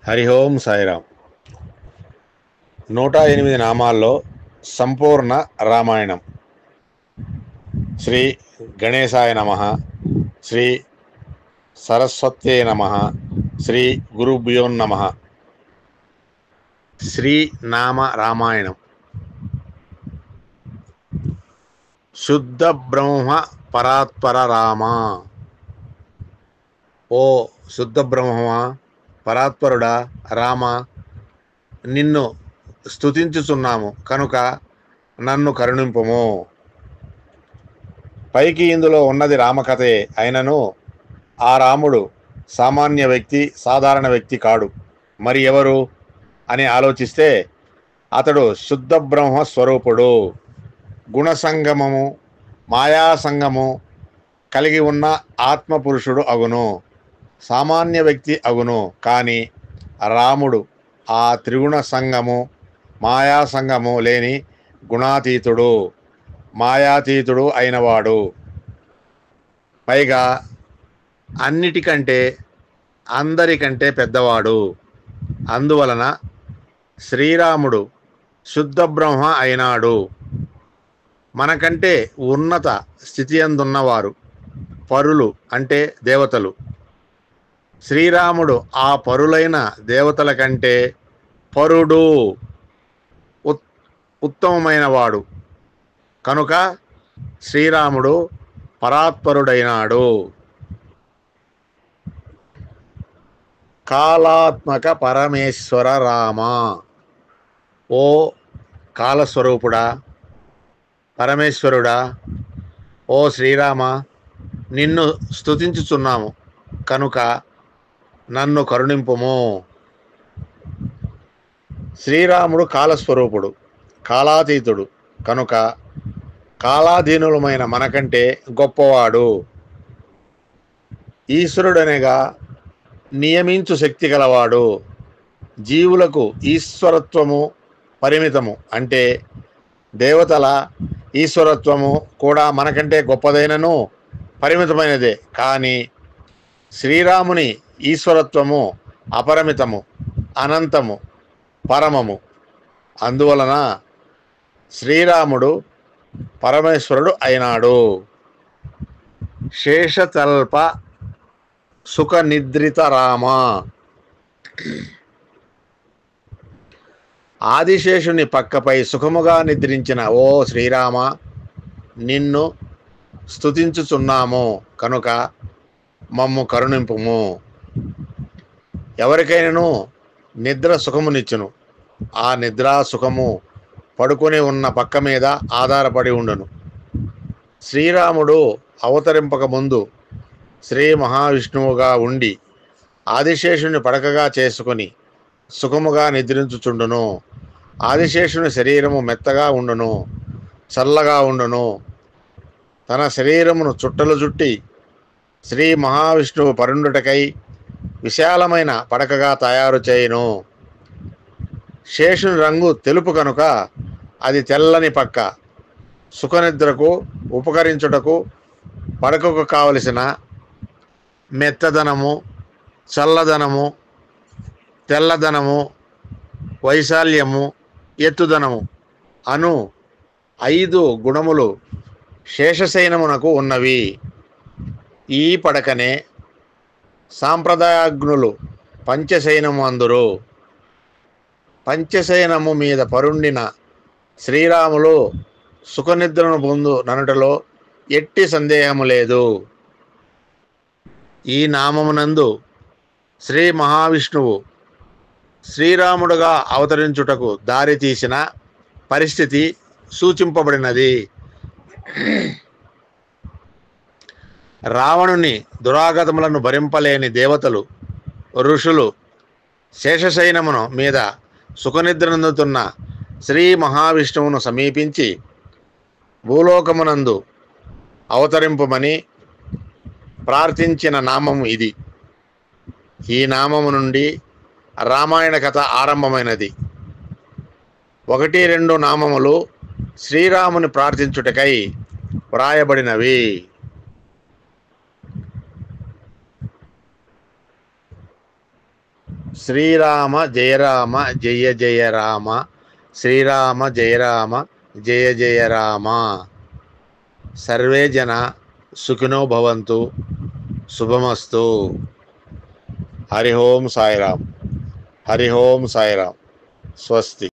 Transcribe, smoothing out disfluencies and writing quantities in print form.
హరి ఓం సాయిరామ్. 108 నామాల్లో సంపూర్ణ రామాయణం. శ్రీ గణేశాయ నమః, శ్రీ సరస్వత్యై నమః, శ్రీ గురుభ్యో నమః. శ్రీనామ రామాయణం. శుద్ధ బ్రహ్మ పరాత్పర రామ. ఓ శుద్ధ బ్రహ్మమా, పరాత్పరుడా రామ, నిన్ను స్తుతించుచున్నాము కనుక నన్ను కరుణింపుము. పైకి ఇందులో ఉన్నది రామకథే అయినను ఆ రాముడు సామాన్య వ్యక్తి, సాధారణ వ్యక్తి కాడు. మరి ఎవరు అని ఆలోచిస్తే అతడు శుద్ధ బ్రహ్మ స్వరూపుడు. గుణసంగమము, మాయాసంగము కలిగి ఉన్న ఆత్మపురుషుడు అగును. సామాన్య వ్యక్తి అగును. కానీ రాముడు ఆ త్రిగుణ సంగము, మాయాసంగము లేని గుణాతీతుడు, మాయాతీతుడు అయినవాడు. పైగా అన్నిటికంటే అందరికంటే పెద్దవాడు. అందువలన శ్రీరాముడు శుద్ధ బ్రహ్మ అయినాడు. మనకంటే ఉన్నత స్థితి అందున్నవారు పరులు అంటే దేవతలు. శ్రీరాముడు ఆ పరులైన దేవతల కంటే పరుడు, ఉత్తమమైన వాడు కనుక శ్రీరాముడు పరాత్పరుడైనాడు. కాలాత్మక పరమేశ్వర రామ. ఓ కాలస్వరూపుడా, పరమేశ్వరుడా, ఓ శ్రీరామ, నిన్ను స్తుతించుచున్నాము కనుక నన్ను కరుణింపుము. శ్రీరాముడు కాలస్వరూపుడు, కాలాతీతుడు కనుక కాలాధీనులమైన మనకంటే గొప్పవాడు. ఈశ్వరుడనగా నియమించు శక్తి గలవాడు. జీవులకు ఈశ్వరత్వము పరిమితము. అంటే దేవతల ఈశ్వరత్వము కూడా మనకంటే గొప్పదైనను పరిమితమైనదే. కానీ శ్రీరాముని ఈశ్వరత్వము అపరిమితము, అనంతము, పరమము. అందువలన శ్రీరాముడు పరమేశ్వరుడు అయినాడు. శేషతల్ప సుఖ నిద్రిత రామ. ఆదిశేషుని పక్కపై సుఖముగా నిద్రించిన ఓ శ్రీరామ, నిన్ను స్తుతించుచున్నాము కనుక మమ్ము కరుణింపుము. ఎవరికైనాను నిద్ర సుఖమునిచ్చును. ఆ నిద్రా సుఖము పడుకొని ఉన్న పక్క మీద ఆధారపడి ఉండును. శ్రీరాముడు అవతరింపక ముందు శ్రీ మహావిష్ణువుగా ఉండి ఆదిశేషుని పడకగా చేసుకొని సుఖముగా నిద్రించుచుండును. ఆదిశేషుని శరీరము మెత్తగా ఉండును, చల్లగా ఉండును. తన శరీరమును చుట్టలు చుట్టి శ్రీ మహావిష్ణువు పరుండుటకై విశాలమైన పడకగా తయారు చేయును. శేషుని రంగు తెలుపు కనుక అది తెల్లని పక్క. సుఖనిద్రకు ఉపకరించుటకు పడకకు కావలసిన మెత్తదనము, చల్లదనము, తెల్లదనము, వైశాల్యము, ఎత్తుదనము అను 5 గుణములు శేషశయనమునకు ఉన్నవి. ఈ పడకనే సాంప్రదాయాగ్నులు పంచశయనము అందురు. పంచశయనము మీద పరుండిన శ్రీరాములు సుఖనిద్రను పొందు ననుటలో ఎట్టి సందేహము లేదు. ఈ నామమునందు శ్రీ మహావిష్ణువు శ్రీరాముడుగా అవతరించుటకు దారి తీసిన పరిస్థితి సూచింపబడినది. రావణుని దురాగతములను భరింపలేని దేవతలు, ఋషులు శేషశయనమును మీద సుఖనిద్రనందుతున్న శ్రీ మహావిష్ణువును సమీపించి భూలోకమునందు అవతరింపమని ప్రార్థించిన నామము ఇది. ఈ నామము నుండి రామాయణ కథ ఆరంభమైనది. 1-2 నామములు శ్రీరాముని ప్రార్థించుటకై వ్రాయబడినవి. శ్రీరామ జయ రామ జయ జయ రామ, శ్రీరామ జయ రామ జయ జయ రామ. సర్వే జన సుఖినో భవంతు. శుభమస్తు. హరి ఓం సాయిరామ్. హరి ఓం సాయిరామ్. స్వస్తి.